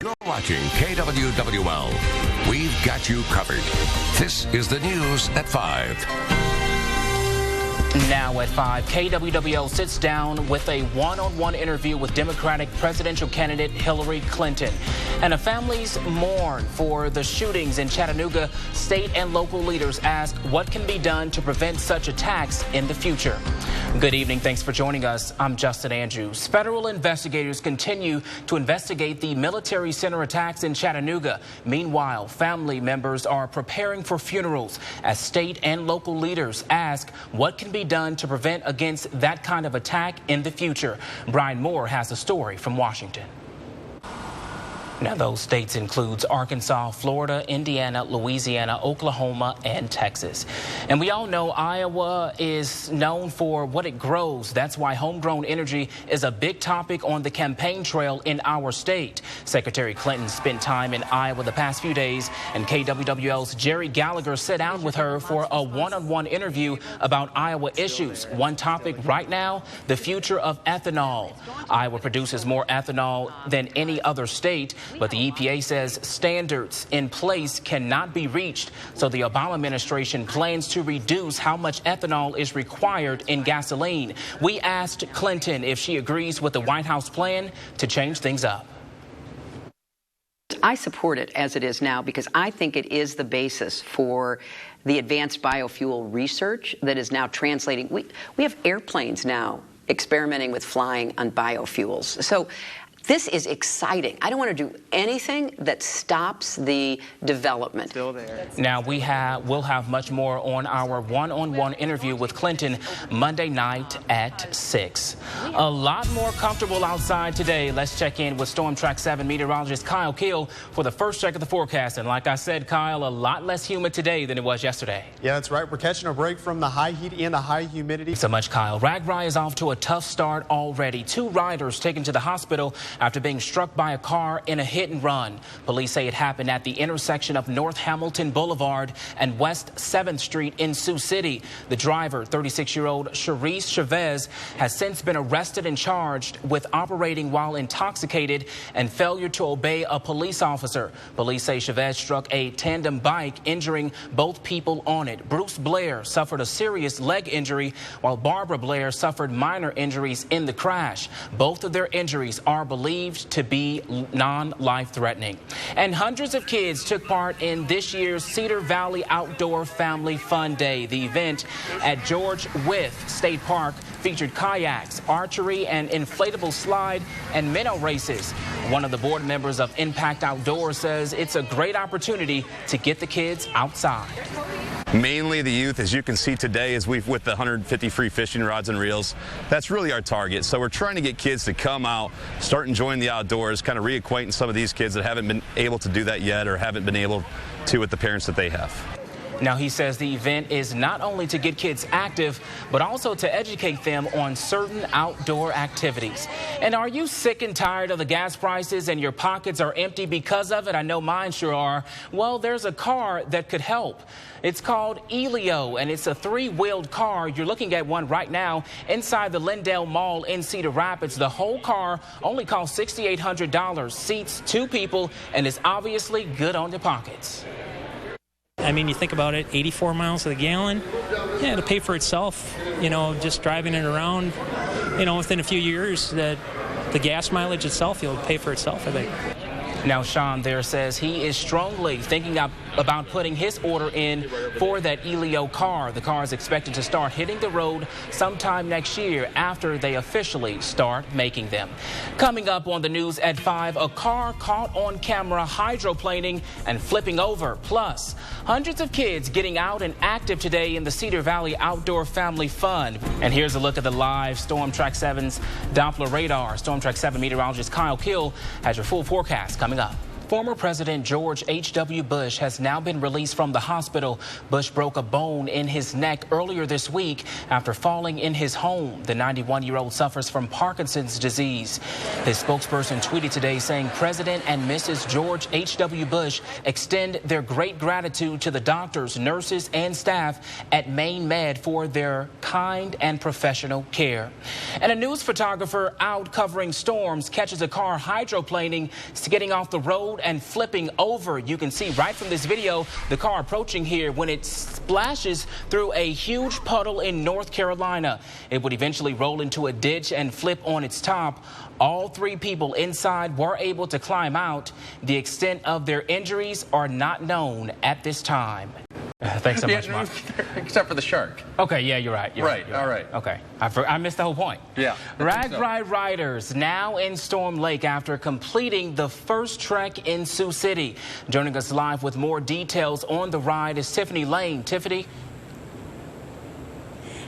You're watching KWWL. We've got you covered. This is the news at 5. Now at 5, KWWL sits down with a one-on-one interview with Democratic presidential candidate Hillary Clinton. And the families mourn for the shootings in Chattanooga. State and local leaders ask what can be done to prevent such attacks in the future. Good evening. Thanks for joining us. I'm Justin Andrews. Federal investigators continue to investigate the military center attacks in Chattanooga. Meanwhile, family members are preparing for funerals as state and local leaders ask what can be done to prevent against that kind of attack in the future. Brian Moore has a story from Washington. Now, those states includes Arkansas, Florida, Indiana, Louisiana, Oklahoma, and Texas. And we all know Iowa is known for what it grows. That's why homegrown energy is a big topic on the campaign trail in our state. Secretary Clinton spent time in Iowa the past few days, and KWWL's Jerry Gallagher sat down with her for a one-on-one interview about Iowa issues. One topic right now, the future of ethanol. Iowa produces more ethanol than any other state, but the EPA says standards in place cannot be reached, so the Obama administration plans to reduce how much ethanol is required in gasoline. We asked Clinton if she agrees with the White House plan to change things up. I support it as it is now because I think it is the basis for the advanced biofuel research that is now translating. We have airplanes now experimenting with flying on biofuels. So this is exciting. I don't want to do anything that stops the development. Still there. Now, we'll have much more on our one-on-one interview with Clinton Monday night at 6. A lot more comfortable outside today. Let's check in with Storm Track 7 meteorologist Kyle Keel for the first check of the forecast. And like I said, Kyle, a lot less humid today than it was yesterday. Yeah, that's right. We're catching a break from the high heat and the high humidity. So much, Kyle. RAGBRAI is off to a tough start already. 2 riders taken to the hospital after being struck by a car in a hit and run. Police say it happened at the intersection of North Hamilton Boulevard and West 7th Street in Sioux City. The driver, 36-year-old Charisse Chavez, has since been arrested and charged with operating while intoxicated and failure to obey a police officer. Police say Chavez struck a tandem bike, injuring both people on it. Bruce Blair suffered a serious leg injury, while Barbara Blair suffered minor injuries in the crash. Both of their injuries are believed to be non-life-threatening. And hundreds of kids took part in this year's Cedar Valley Outdoor Family Fun Day. The event at George Wythe State Park featured kayaks, archery, and inflatable slide and minnow races. One of the board members of Impact Outdoors says it's a great opportunity to get the kids outside. Mainly the youth, as you can see today, is with the 150 free fishing rods and reels. That's really our target. So we're trying to get kids to come out, start enjoying the outdoors, kind of reacquainting some of these kids that haven't been able to do that yet or haven't been able to with the parents that they have. Now, he says the event is not only to get kids active, but also to educate them on certain outdoor activities. And are you sick and tired of the gas prices and your pockets are empty because of it? I know mine sure are. Well, there's a car that could help. It's called Elio, and it's a 3-wheeled car. You're looking at one right now inside the Lindale Mall in Cedar Rapids. The whole car only costs $6,800, seats 2 people, and is obviously good on your pockets. I mean, you think about it, 84 miles to the gallon, yeah, it'll pay for itself, you know, just driving it around, you know, within a few years, that the gas mileage itself, it'll pay for itself, I think. Now, Sean there says he is strongly thinking about putting his order in for that Elio car. The car is expected to start hitting the road sometime next year after they officially start making them. Coming up on the news at 5, a car caught on camera hydroplaning and flipping over. Plus, hundreds of kids getting out and active today in the Cedar Valley Outdoor Family Fun. And here's a look at the live Storm Track 7's Doppler radar. Storm Track 7 meteorologist Kyle Keel has your full forecast coming up. Former President George H.W. Bush has now been released from the hospital. Bush broke a bone in his neck earlier this week after falling in his home. The 91-year-old suffers from Parkinson's disease. His spokesperson tweeted today saying President and Mrs. George H.W. Bush extend their great gratitude to the doctors, nurses, and staff at Maine Med for their kind and professional care. And a news photographer out covering storms catches a car hydroplaning, getting off the road and flipping over. You can see right from this video the car approaching here when it splashes through a huge puddle in North Carolina. It would eventually roll into a ditch and flip on its top. All three people inside were able to climb out. The extent of their injuries are not known at this time. Thanks so much, Mark. Except for the shark. Okay, yeah, you're right. You're right. All right. Okay, I missed the whole point. Yeah. Ride riders now in Storm Lake after completing the first trek in Sioux City. Joining us live with more details on the ride is Tiffany Lane. Tiffany?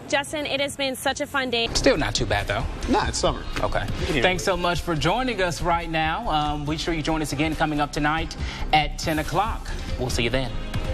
Justin, it has been such a fun day. Still not too bad, though. Nah, it's summer. Okay. Thanks so much for joining us right now. Be sure you join us again coming up tonight at 10 o'clock. We'll see you then.